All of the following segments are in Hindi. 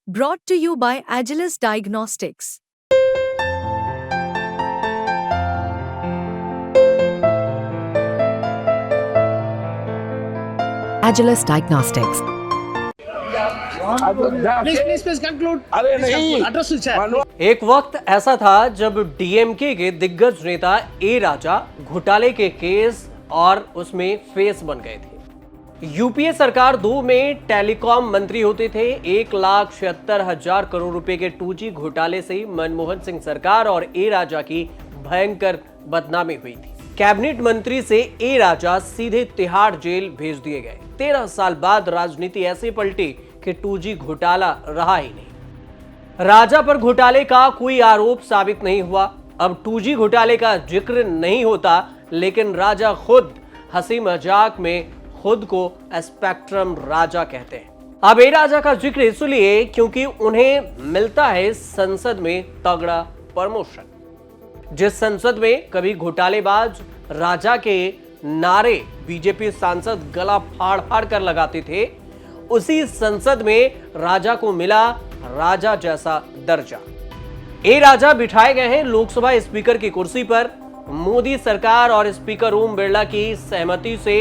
Brought to you by Agilus Diagnostics. Agilus Diagnostics. Please conclude. अरे नहीं Address will chat. एक वक्त ऐसा था जब डीएमके के दिग्गज नेता ए राजा घोटाले के केस और उसमें फेस बन गए थे। यूपीए सरकार 2 में टेलीकॉम मंत्री होते थे। 1,76,000 करोड़ रुपए के 2G घोटाले से मनमोहन सिंह सरकार और ए राजा की भयंकर बदनामी हुई थी। कैबिनेट मंत्री से ए राजा सीधे तिहाड़ जेल भेज दिए गए। 13 साल बाद राजनीति ऐसे पलटी कि 2G घोटाला रहा ही नहीं। राजा पर घोटाले का कोई आरोप साबित नहीं हुआ। अब 2G घोटाले का जिक्र नहीं होता, लेकिन राजा खुद हंसी मजाक में खुद को स्पेक्ट्रम राजा कहते हैं। अब ए राजा का जिक्र इसलिए क्योंकि उन्हें मिलता है संसद में तगड़ा प्रमोशन। जिस संसद में कभी घोटालेबाज राजा के नारे बीजेपी सांसद गला फाड़ फाड़ कर लगाते थे, उसी संसद में राजा को मिला राजा जैसा दर्जा। ए राजा बिठाए गए हैं लोकसभा स्पीकर की कुर्सी पर। मोदी सरकार और स्पीकर ओम बिरला की सहमति से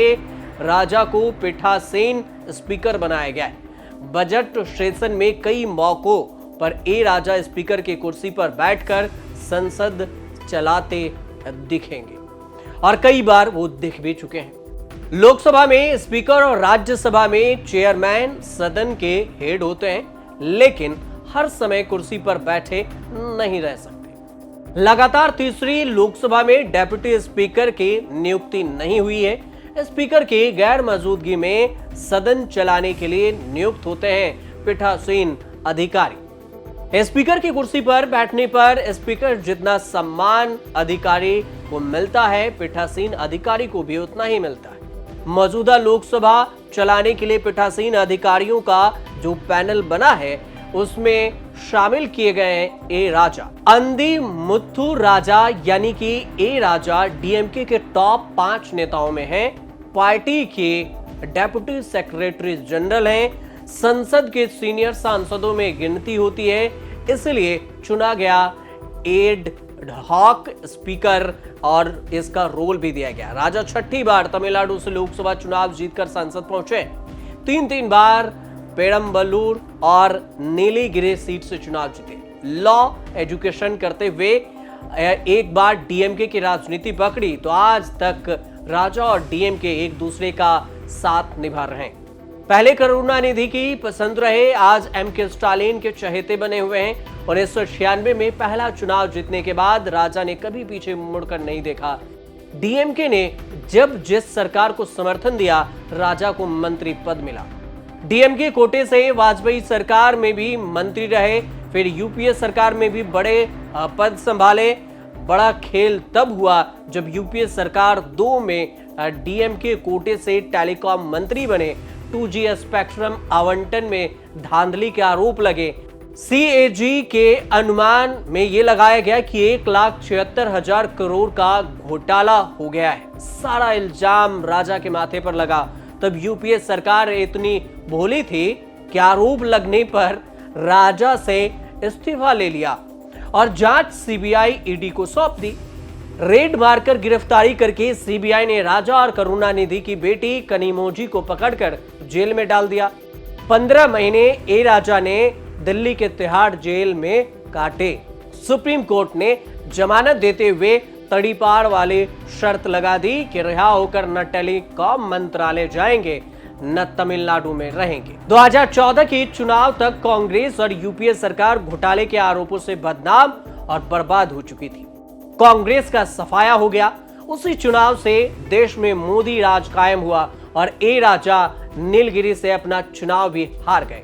राजा को पीठासीन स्पीकर बनाया गया है। बजट सेशन में कई मौकों पर ए राजा स्पीकर की कुर्सी पर बैठकर संसद चलाते दिखेंगे और कई बार वो दिख भी चुके हैं। लोकसभा में स्पीकर और राज्यसभा में चेयरमैन सदन के हेड होते हैं, लेकिन हर समय कुर्सी पर बैठे नहीं रह सकते। लगातार तीसरी लोकसभा में डेप्यूटी स्पीकर की नियुक्ति नहीं हुई है। स्पीकर की गैर मौजूदगी में सदन चलाने के लिए नियुक्त होते हैं पीठासीन अधिकारी। स्पीकर की कुर्सी पर बैठने पर स्पीकर जितना सम्मान अधिकारी को मिलता है, पीठासीन अधिकारी को भी उतना ही मिलता है। मौजूदा लोकसभा चलाने के लिए पीठासीन अधिकारियों का जो पैनल बना है, उसमें शामिल किए गए हैं ए राजा। अंदी मुथु राजा यानी कि ए राजा डीएमके के टॉप 5 नेताओं में हैं। पार्टी के डेप्यूटी सेक्रेटरी जनरल हैं। संसद के सीनियर सांसदों में गिनती होती है, इसलिए चुना गया एड हॉक स्पीकर और इसका रोल भी दिया गया। राजा 6ठी बार तमिलनाडु से लोकसभा चुनाव जीतकर संसद पहुंचे। 3 बार पेरम्बलूर और नीलगिरी सीट से चुनाव जीते। लॉ एजुकेशन करते हुए एक बार डीएमके की राजनीति पकड़ी, तो आज तक राजा और डीएमके एक दूसरे का साथ निभा रहे हैं। पहले करुणानिधि की पसंद रहे, आज एमके स्टालिन के चहेते बने हुए हैं। 1996 में पहला चुनाव जीतने के बाद राजा ने कभी पीछे मुड़कर नहीं देखा। डीएमके ने जब जिस सरकार को समर्थन दिया, राजा को मंत्री पद मिला। डीएमके कोटे से वाजपेयी सरकार में भी मंत्री रहे, फिर यूपीए सरकार में भी बड़े पद संभाले। बड़ा खेल तब हुआ जब यूपीए सरकार 2 में डीएमके कोटे से टेलीकॉम मंत्री बने। 2G स्पेक्ट्रम आवंटन में धांधली के आरोप लगे। सीएजी के अनुमान में यह लगाया गया कि 1,76,000 करोड़ का घोटाला हो गया है। सारा इल्जाम राजा के माथे पर लगा। तब यूपीए सरकार इतनी भोली थी कि आरोप लगने पर राजा से इस्तीफा ले लिया और जांच सीबीआई ईडी को सौंप दी। रेड मारकर गिरफ्तारी करके सीबीआई ने राजा और करुणानिधि की बेटी कनिमोझी को पकड़कर जेल में डाल दिया। 15 महीने ए राजा ने दिल्ली के तिहाड़ जेल में काटे। सुप्रीम कोर्ट ने जमानत देते हुए तड़ीपार वाली शर्त लगा दी कि रिहा होकर न टेलीकॉम मंत्रालय जाएंगे न तमिलनाडु में रहेंगे। 2014 के चुनाव तक कांग्रेस और यूपीए सरकार घोटाले के आरोपों से बदनाम और बर्बाद हो चुकी थी। कांग्रेस का सफाया हो गया। उसी चुनाव से देश में मोदी राज कायम हुआ और ए राजा नीलगिरी से अपना चुनाव भी हार गए।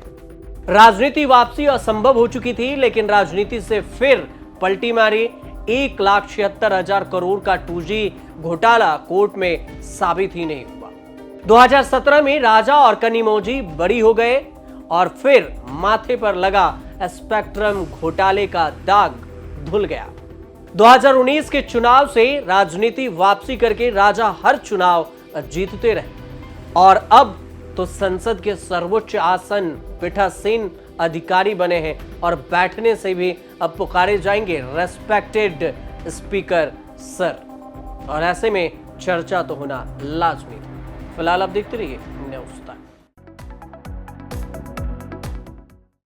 राजनीति वापसी असंभव हो चुकी थी, लेकिन राजनीति से फिर पलटी मारी। 1,76,000 करोड़ का 2G घोटाला कोर्ट में साबित ही नहीं हुआ। 2017 में राजा और कनिमोझी बरी हो गए और फिर माथे पर लगा स्पेक्ट्रम घोटाले का दाग धुल गया। 2019 के चुनाव से राजनीति वापसी करके राजा हर चुनाव जीतते रहे और अब तो संसद के सर्वोच्च आसन पीठासीन अधिकारी बने हैं और बैठने से भी अब पुकारे जाएंगे रेस्पेक्टेड स्पीकर सर। और ऐसे में चर्चा तो होना लाजमी था। फिलहाल आप देखते रहिए न्यूज़ टाइम।